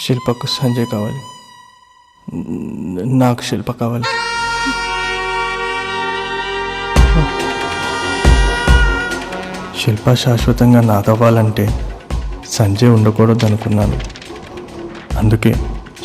శిల్పకు సంజయ్ కావాలి, నాకు శిల్ప కావాలి. శిల్ప శాశ్వతంగా నాదవ్వాలంటే సంజయ్ ఉండకూడదు అనుకున్నాను. అందుకే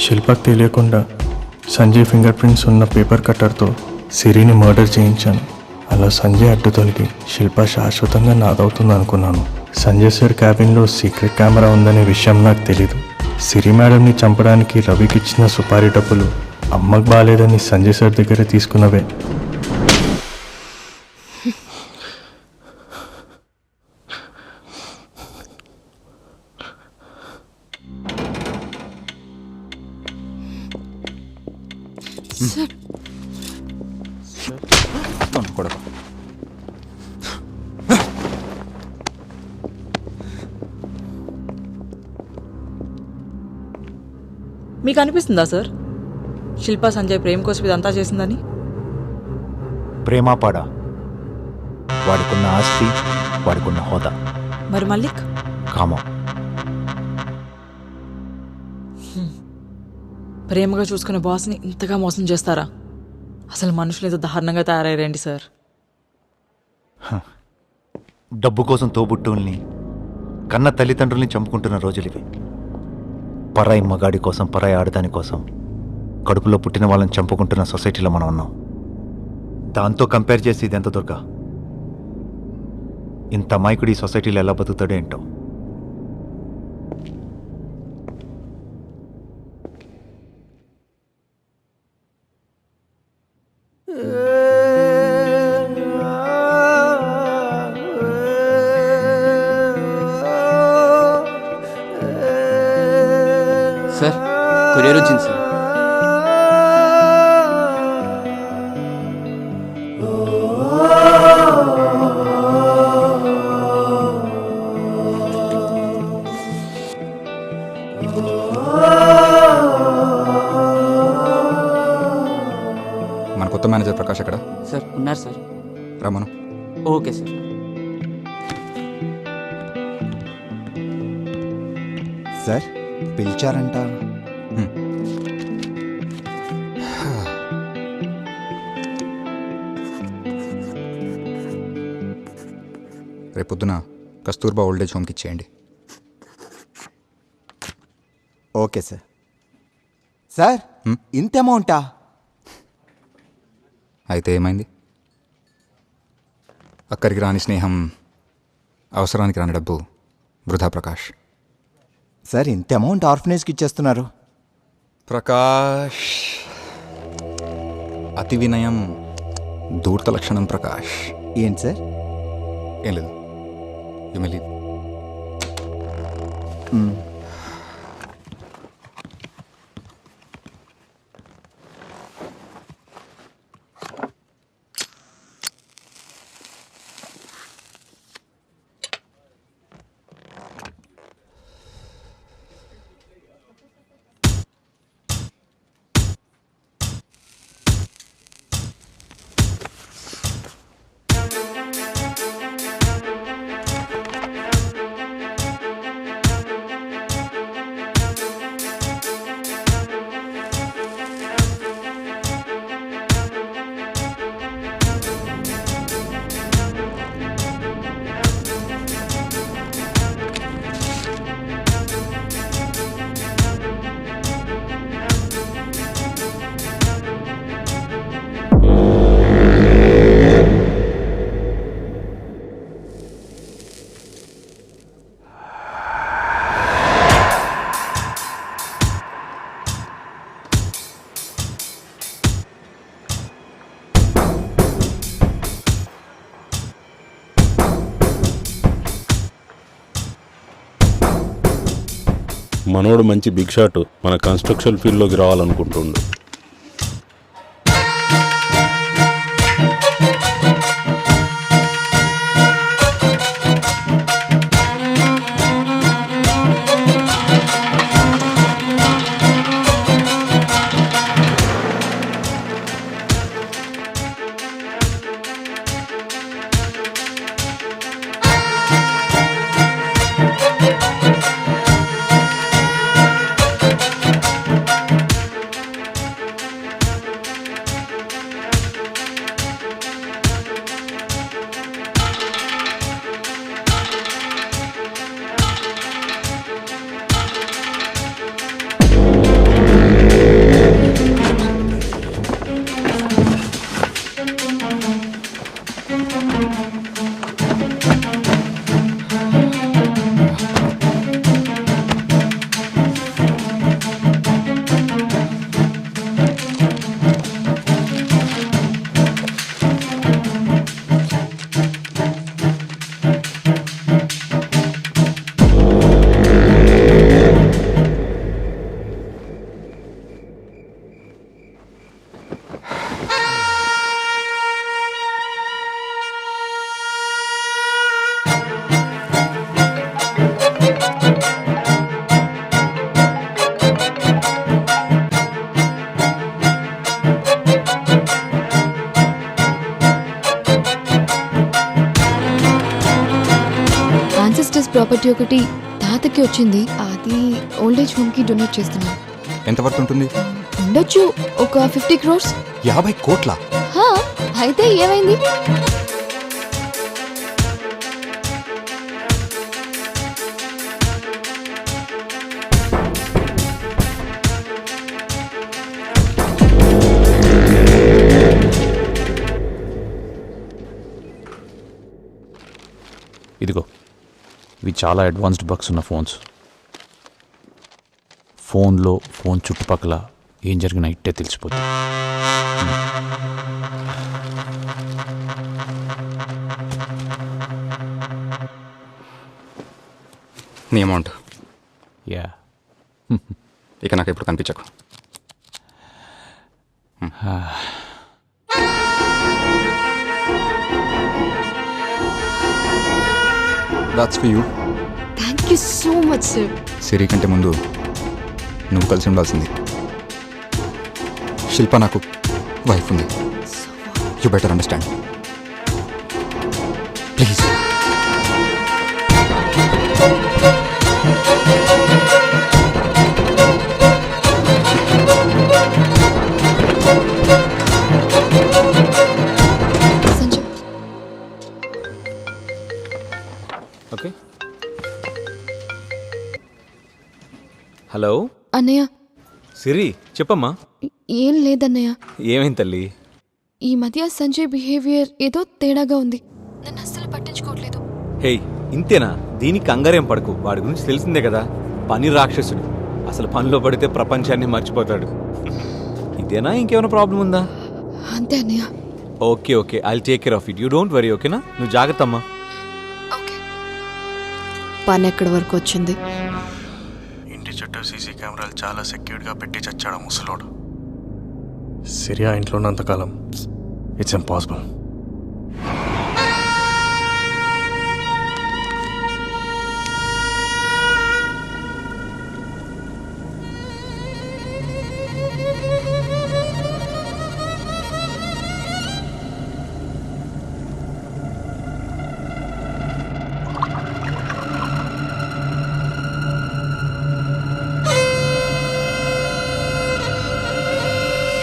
శిల్పకు తెలియకుండా సంజయ్ ఫింగర్ ప్రింట్స్ ఉన్న పేపర్ కట్టర్తో సిరిని మర్డర్ చేయించాను. అలా సంజయ్ అడ్డు తొలగి శిల్ప శాశ్వతంగా నాదవుతుంది అనుకున్నాను. సంజయ్ సార్ క్యాబిన్లో సీక్రెట్ కెమెరా ఉందనే విషయం నాకు తెలీదు. సిరి మేడంని చంపడానికి రవికి ఇచ్చిన సుపారీ డబ్బులు అమ్మకు బాగాలేదని సంజయ్ సార్ దగ్గర తీసుకున్నవే. మీకు అనిపిస్తుందా సార్ శిల్పా సంజయ్ ప్రేమ కోసం ఇదంతా చేసిందని? ప్రేమ పాడా, వాడికున్న ఆస్తి, వాడికున్న హోదా. మరి మల్లిక్ కామం. ప్రేమగా చూసుకునే బాస్ని ఇంతగా మోసం చేస్తారా? అసలు మనుషులు ఏదో దారుణంగా తయారయ్యారండి సార్. డబ్బు కోసం తోబుట్టుల్ని, కన్న తల్లిదండ్రుల్ని చంపుకుంటున్న రోజులివి. పరాయి మగాడి కోసం, పరాయి ఆడదాని కోసం కడుపులో పుట్టిన వాళ్ళని చంపుకుంటున్న సొసైటీలో మనం ఉన్నాం. దాంతో కంపేర్ చేసి ఇది ఎంత దొరక? ఇంత అమాయకుడు ఈ సొసైటీలో ఎలా బతుకుతాడో ఏంటో. సార్ కొరియర్ వచ్చింది సార్. మన కొత్త మేనేజర్ ప్రకాష్ ఎక్కడ? సార్ ఉన్నారు సార్. రమను. Okay sir. సార్ పిలిచారంట. రేపొద్దున కస్తూర్బా ఓల్డేజ్ హోమ్కి ఇచ్చేయండి. Okay sir. సార్ ఇంత అమౌంటా? అయితే ఏమైంది? అక్కడికి రాని స్నేహం, అవసరానికి రాని డబ్బు వృధా ప్రకాష్. సార్ ఇంత అమౌంట్ ఆర్ఫనేజ్కి ఇచ్చేస్తున్నారు. ప్రకాష్, అతి వినయం దూర్త లక్షణం ప్రకాష్. ఏంటి సార్? ఏం లేదు, యు మే లీవ్. మనోడు మంచి బిగ్ షాట్, మన కన్స్ట్రక్షన్ ఫీల్డ్లోకి రావాలనుకుంటుండు. ప్రాపర్టీ ఒకటి తాతకి వచ్చింది, అది ఓల్డ్ ఏజ్ హోమ్ కి డొనేట్ చేస్తున్నాను. ఎంత వర్త్ ఉంటుంది? ఉండొచ్చు ఒక 50 crores. 50 కోట్ల? హా, అయితే ఏమైంది? ఇదిగో, ఇవి చాలా అడ్వాన్స్డ్ బగ్స్ ఉన్న ఫోన్స్. ఫోన్లో ఫోన్ చుట్టుపక్కల ఏం జరిగినా ఇట్టే తెలిసిపోతుంది. నీ అమౌంట్ యా, ఇక నాకు ఎప్పుడు కనిపించకు. That's for you. Thank you so much sir. Siri కంటే ముందు నువ్వు కలిసి ఉండాల్సింది. శిల్ప నాకు వైఫ్ ఉంది. You better understand please. Sanjay, okay. Hello అన్నయ్య. సిరి, చెప్పమ్మా. ఏం లేదన్నయ్య, ఏమైంది తల్లి? ఈ మధ్య సంజయ్ బిహేవియర్ ఏదో తేడాగా ఉంది. నన్ను అస్సలు పట్టించుకోవట్లేదు. హే, ఇంతేనా? దీనికి కంగారేం పడకు. వాడి గురించి తెలిసిందే కదా, పని రాక్షసుడు. అసలు పనిలో పడితే ప్రపంచాన్ని మర్చిపోతాడు. ఇదేనా, ఇంకేమైనా ప్రాబ్లం ఉందా? అంతే అన్నయ్య. Okay okay, I take care of it. You don't worry, ఓకేనా? నువ్వు జాగ్రత్త అమ్మా. ఓకే. పని ఎక్కడి వరకు వచ్చింది? ఇంటి చుట్టూ సీసీ కెమెరాలు చాలా సెక్యూర్డ్గా పెట్టి చచ్చాడు ముసలోడు. సిరియా ఇంట్లో ఉన్నంతకాలం ఇట్స్ ఇంపాసిబుల్.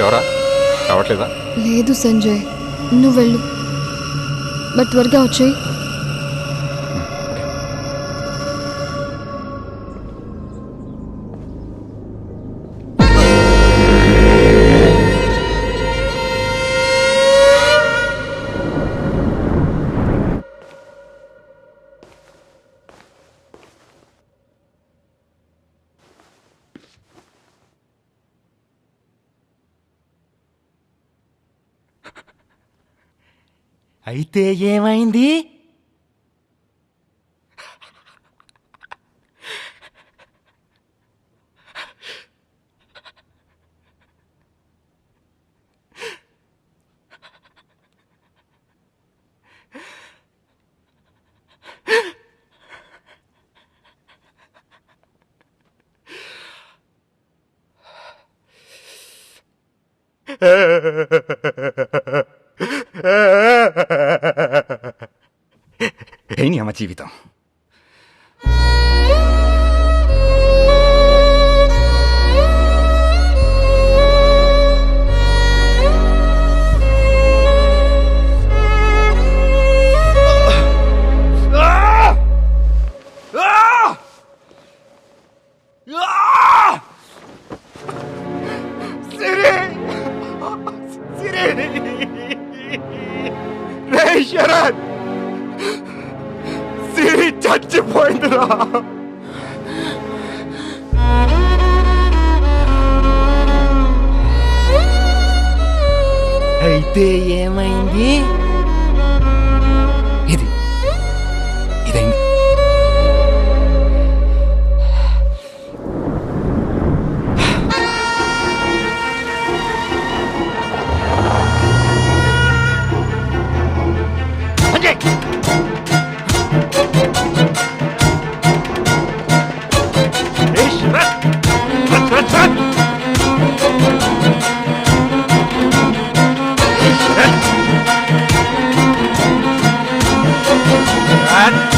షోరా రావట్లేదా? లేదు సంజయ్, నువ్వు వెళ్ళు, బట్ త్వరగా వచ్చేయి. అయితే ఏమైంది? ఏని అమ్మ జీవితం. శరత్, సిరి చచ్చిపోయిందిరా. అయితే ఏమైంది? ఇదైంది. Run!